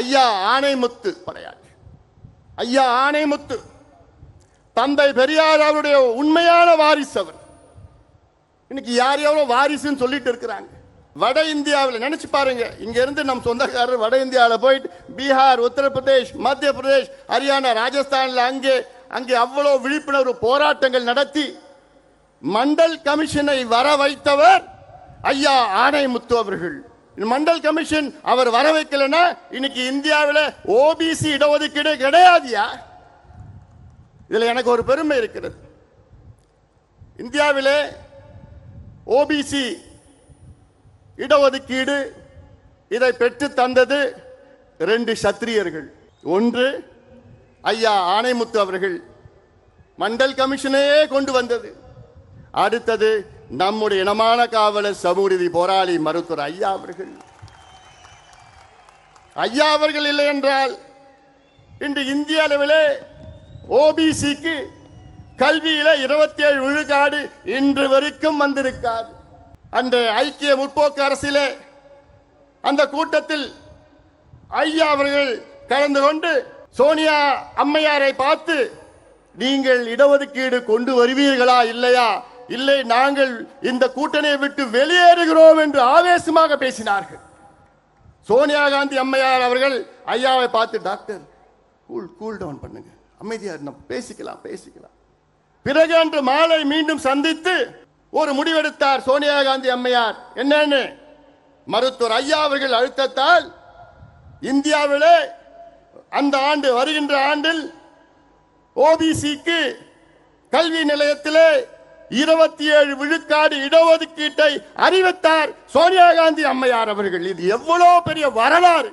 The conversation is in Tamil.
ஐயா ஆணைமுத்து படையாட்சி. ஐயா ஆணைமுத்து தந்தை பெரியார் அவருடைய உண்மையான வாரிசு. அவர் இன்னைக்கு யார் எவ்வளவு வாரிசுன்னு சொல்லிட்டு இருக்கிறாங்க. வட இந்தியாவில் நினைச்சு பாருங்க, இங்க இருந்து நம் சொந்தக்காரர் வட இந்தியாவில் போயிட்டு பீகார், உத்தரப்பிரதேஷ், மத்திய பிரதேஷ், ஹரியானா, ராஜஸ்தான்ல அங்கே அவ்வளவு விழிப்புணர்வு போராட்டங்கள் நடத்தி மண்டல் கமிஷனை வர வைத்தவர் ஐயா ஆணைமுத்து அவர்கள். மண்டல் கமிஷன் அவர் வர வைக்கலன்னா இன்னைக்கு இந்தியாவில் ஓபிசி இடஒதுக்கீடு கிடையாதுயா. இதுல எனக்கு ஒரு பெருமை இருக்கிறது. இந்தியாவிலே ஓபிசி இடஒதுக்கீடு இதை பெற்று தந்தது 2 சத்திரியர்கள். ஒன்று ஐயா ஆணைமுத்து அவர்கள் மண்டல் கமிஷனையே கொண்டு வந்தது. அடுத்தது நம்முடைய இனமான காவலர் சமூக நீதி போராளி மருத்துவர் ஐயா அவர்கள். ஐயா அவர்கள் இல்லை என்றால் இன்று இந்திய அளவிலே ஓபிசிக்கு கல்வியில 27 விழுக்காடு இன்று வரைக்கும் வந்திருக்காது. அந்த ஐக்கிய முற்போக்கு அரசிலே அந்த கூட்டத்தில் ஐயா அவர்கள் கலந்து கொண்டு சோனியா அம்மையாரை பார்த்து, நீங்கள் இடஒதுக்கீடு கொண்டு வருவீர்களா இல்லையா, இல்லை நாங்கள் இந்த கூட்டணியை விட்டு வெளியேறுகிறோம் என்று ஆவேசமாக பேசினார்கள். சோனியா காந்தி அம்மையார் அவர்கள் ஐயாவை பார்த்து, டாக்டர் கூல் டவுன் பண்ணுங்க, அமைதியா நம்ம பேசிக்கலாம். பிறகு அன்று மாலை மீண்டும் சந்தித்து ஒரு முடிவெடுத்தார் சோனியா காந்தி அம்மையார். என்னன்னு, மருத்துவர் ஐயா அவர்கள் அழுத்தத்தால் இந்தியாவிலே அந்த ஆண்டு வருகின்ற ஆண்டில் ஓபிசிக்கு கல்வி நிலையத்திலே 27 விழுக்காடு இடஒதுக்கீட்டை அறிவித்தார் சோனியா காந்தி அம்மையார் அவர்கள். இது எவ்வளவு பெரிய வரலாறு.